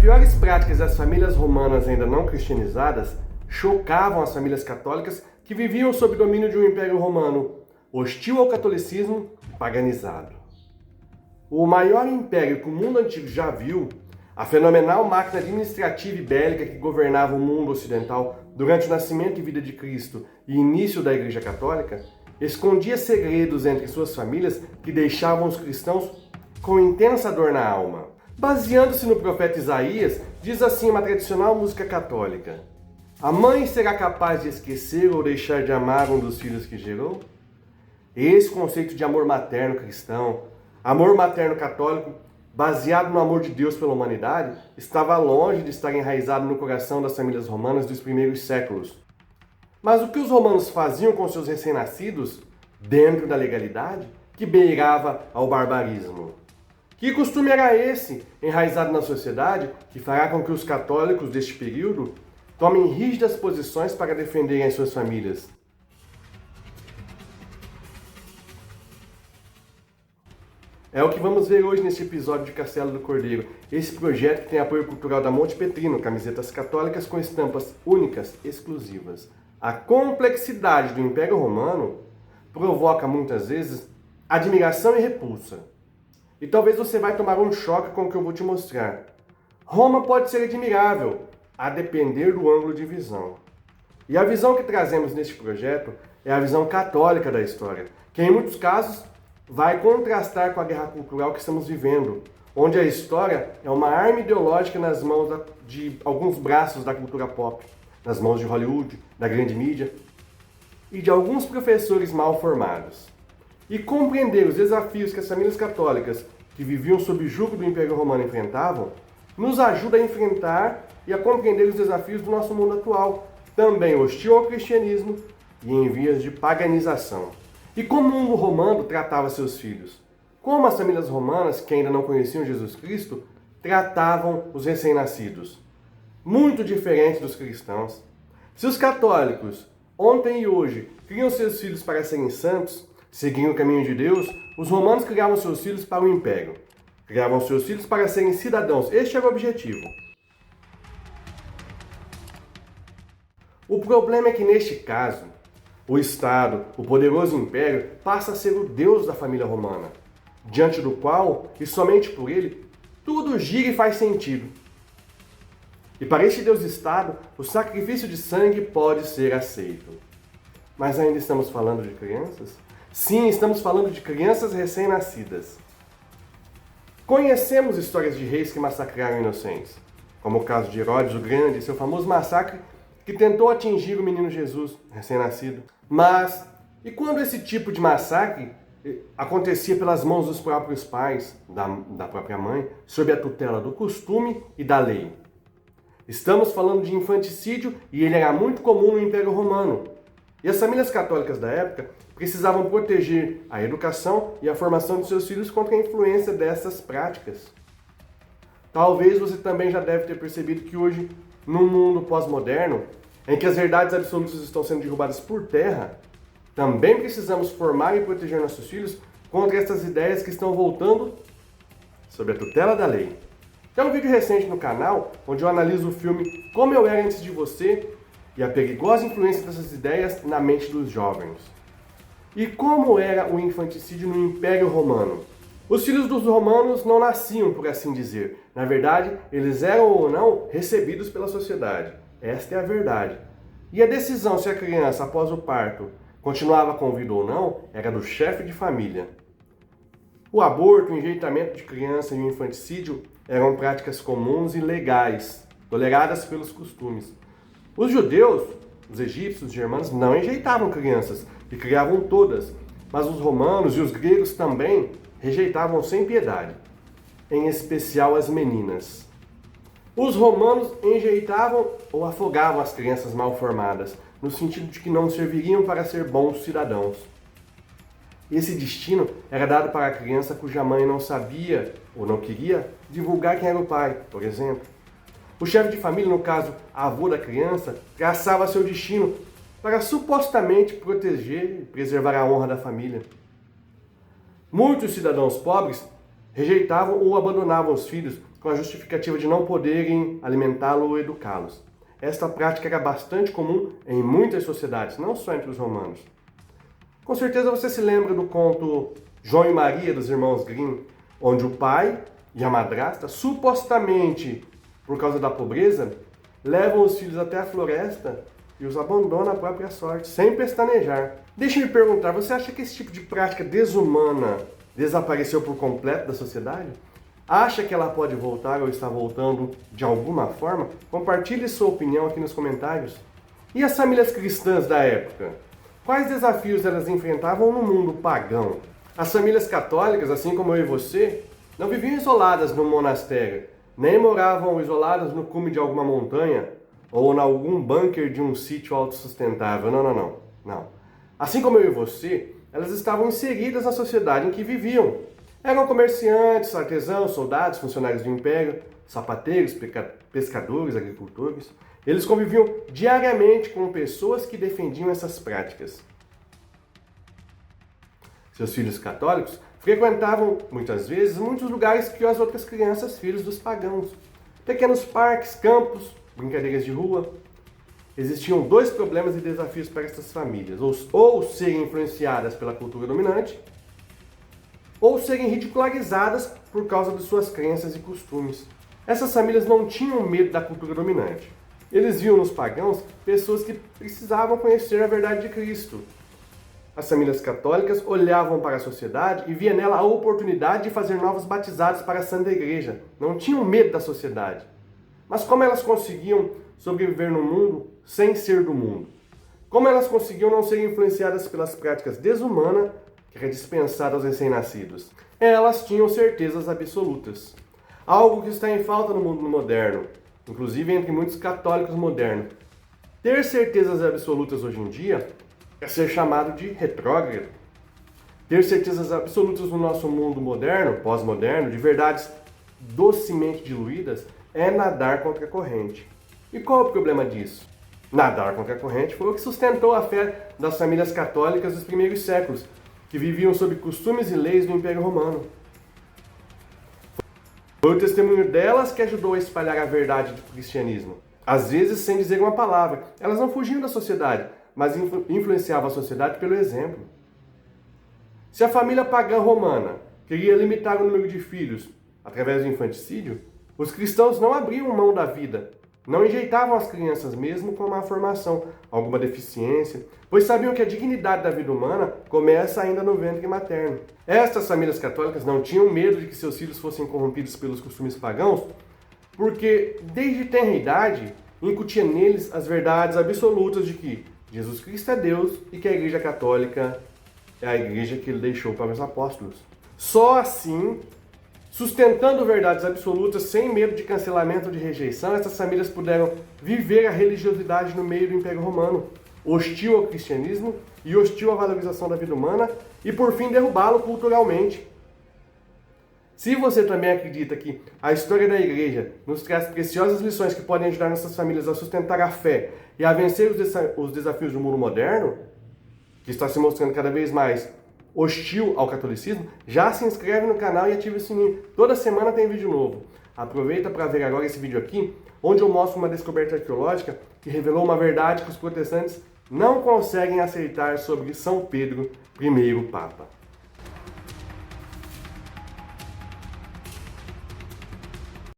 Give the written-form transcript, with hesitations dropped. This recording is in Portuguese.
piores práticas das famílias romanas ainda não cristianizadas chocavam as famílias católicas que viviam sob domínio de um império romano hostil ao catolicismo e paganizado. O maior império que o mundo antigo já viu, a fenomenal máquina administrativa e bélica que governava o mundo ocidental durante o nascimento e vida de Cristo e início da Igreja Católica, escondia segredos entre suas famílias que deixavam os cristãos com intensa dor na alma. Baseando-se no profeta Isaías, diz assim uma tradicional música católica: a mãe será capaz de esquecer ou deixar de amar um dos filhos que gerou? Esse conceito de amor materno cristão, amor materno católico, baseado no amor de Deus pela humanidade, estava longe de estar enraizado no coração das famílias romanas dos primeiros séculos. Mas o que os romanos faziam com seus recém-nascidos, dentro da legalidade, que beirava ao barbarismo? Que costume era esse, enraizado na sociedade, que fará com que os católicos deste período tomem rígidas posições para defenderem as suas famílias? É o que vamos ver hoje neste episódio de Castelo do Cordeiro, esse projeto que tem apoio cultural da Monte Petrino, camisetas católicas com estampas únicas, exclusivas. A complexidade do Império Romano provoca muitas vezes admiração e repulsa. E talvez você vai tomar um choque com o que eu vou te mostrar. Roma pode ser admirável, a depender do ângulo de visão. E a visão que trazemos neste projeto é a visão católica da história, que em muitos casos vai contrastar com a guerra cultural que estamos vivendo, onde a história é uma arma ideológica nas mãos de alguns braços da cultura pop, nas mãos de Hollywood, da grande mídia e de alguns professores mal formados. E compreender os desafios que as famílias católicas que viviam sob o jugo do Império Romano enfrentavam, nos ajuda a enfrentar e a compreender os desafios do nosso mundo atual, também hostil ao cristianismo e em vias de paganização. E como o mundo romano tratava seus filhos? Como as famílias romanas, que ainda não conheciam Jesus Cristo, tratavam os recém-nascidos? Muito diferente dos cristãos. Se os católicos, ontem e hoje, criam seus filhos para serem santos, seguindo o caminho de Deus, os romanos criavam seus filhos para o império. Criavam seus filhos para serem cidadãos. Este era o objetivo. O problema é que, neste caso, o Estado, o poderoso império, passa a ser o Deus da família romana, diante do qual, e somente por ele, tudo gira e faz sentido. E para este Deus-Estado, o sacrifício de sangue pode ser aceito. Mas ainda estamos falando de crianças? Sim, estamos falando de crianças recém-nascidas. Conhecemos histórias de reis que massacraram inocentes, como o caso de Herodes o Grande e seu famoso massacre que tentou atingir o menino Jesus, recém-nascido. Mas, e quando esse tipo de massacre acontecia pelas mãos dos próprios pais, da própria mãe, sob a tutela do costume e da lei? Estamos falando de infanticídio e ele era muito comum no Império Romano. E as famílias católicas da época precisavam proteger a educação e a formação de seus filhos contra a influência dessas práticas. Talvez você também já deve ter percebido que hoje, num mundo pós-moderno, em que as verdades absolutas estão sendo derrubadas por terra, também precisamos formar e proteger nossos filhos contra essas ideias que estão voltando sob a tutela da lei. Tem um vídeo recente no canal onde eu analiso o filme Como Eu Era Antes de Você e a perigosa influência dessas ideias na mente dos jovens. E como era o infanticídio no Império Romano? Os filhos dos romanos não nasciam, por assim dizer. Na verdade, eles eram ou não recebidos pela sociedade. Esta é a verdade. E a decisão se a criança, após o parto, continuava com vida ou não, era do chefe de família. O aborto, o enjeitamento de criança e o infanticídio eram práticas comuns e legais, toleradas pelos costumes. Os judeus, os egípcios, os germanos, não enjeitavam crianças e criavam todas, mas os romanos e os gregos também rejeitavam sem piedade, em especial as meninas. Os romanos enjeitavam ou afogavam as crianças mal formadas, no sentido de que não serviriam para ser bons cidadãos. Esse destino era dado para a criança cuja mãe não sabia ou não queria divulgar quem era o pai, por exemplo. O chefe de família, no caso, avô da criança, traçava seu destino para supostamente proteger e preservar a honra da família. Muitos cidadãos pobres rejeitavam ou abandonavam os filhos, com a justificativa de não poderem alimentá-lo ou educá-los. Esta prática era bastante comum em muitas sociedades, não só entre os romanos. Com certeza você se lembra do conto João e Maria, dos irmãos Grimm, onde o pai e a madrasta, supostamente por causa da pobreza, levam os filhos até a floresta e os abandonam à própria sorte, sem pestanejar. Deixa eu me perguntar, você acha que esse tipo de prática desumana desapareceu por completo da sociedade? Acha que ela pode voltar ou está voltando de alguma forma? Compartilhe sua opinião aqui nos comentários. E as famílias cristãs da época? Quais desafios elas enfrentavam no mundo pagão? As famílias católicas, assim como eu e você, não viviam isoladas num monastério, nem moravam isoladas no cume de alguma montanha ou em algum bunker de um sítio autossustentável. Não. Assim como eu e você, elas estavam inseridas na sociedade em que viviam. Eram comerciantes, artesãos, soldados, funcionários do império, sapateiros, pescadores, agricultores. Eles conviviam diariamente com pessoas que defendiam essas práticas. Seus filhos católicos frequentavam, muitas vezes, muitos lugares que as outras crianças, filhos dos pagãos. Pequenos parques, campos, brincadeiras de rua. Existiam dois problemas e desafios para essas famílias. Ou serem influenciadas pela cultura dominante, ou serem ridicularizadas por causa de suas crenças e costumes. Essas famílias não tinham medo da cultura dominante. Eles viam nos pagãos pessoas que precisavam conhecer a verdade de Cristo. As famílias católicas olhavam para a sociedade e via nela a oportunidade de fazer novos batizados para a Santa Igreja. Não tinham medo da sociedade. Mas como elas conseguiam sobreviver no mundo sem ser do mundo? Como elas conseguiam não ser influenciadas pelas práticas desumanas que era dispensada aos recém-nascidos? Elas tinham certezas absolutas. Algo que está em falta no mundo moderno, inclusive entre muitos católicos modernos. Ter certezas absolutas hoje em dia é ser chamado de retrógrado. Ter certezas absolutas no nosso mundo moderno, pós-moderno, de verdades docemente diluídas, é nadar contra a corrente. E qual é o problema disso? Nadar contra a corrente foi o que sustentou a fé das famílias católicas dos primeiros séculos, que viviam sob costumes e leis do Império Romano. Foi o testemunho delas que ajudou a espalhar a verdade do cristianismo. Às vezes sem dizer uma palavra. Elas não fugiam da sociedade, mas influenciavam a sociedade pelo exemplo. Se a família pagã romana queria limitar o número de filhos através do infanticídio, os cristãos não abriam mão da vida, não enjeitavam as crianças mesmo com má formação, alguma deficiência, pois sabiam que a dignidade da vida humana começa ainda no ventre materno. Estas famílias católicas não tinham medo de que seus filhos fossem corrompidos pelos costumes pagãos, porque desde tenra idade incutia neles as verdades absolutas de que Jesus Cristo é Deus e que a Igreja Católica é a igreja que ele deixou para os apóstolos. Só assim, sustentando verdades absolutas, sem medo de cancelamento ou de rejeição, essas famílias puderam viver a religiosidade no meio do Império Romano, hostil ao cristianismo e hostil à valorização da vida humana, e por fim derrubá-lo culturalmente. Se você também acredita que a história da igreja nos traz preciosas lições que podem ajudar nossas famílias a sustentar a fé e a vencer os desafios do mundo moderno, que está se mostrando cada vez mais hostil ao catolicismo, já se inscreve no canal e ativa o sininho. Toda semana tem vídeo novo. Aproveita para ver agora esse vídeo aqui, onde eu mostro uma descoberta arqueológica que revelou uma verdade que os protestantes não conseguem aceitar sobre São Pedro I Papa.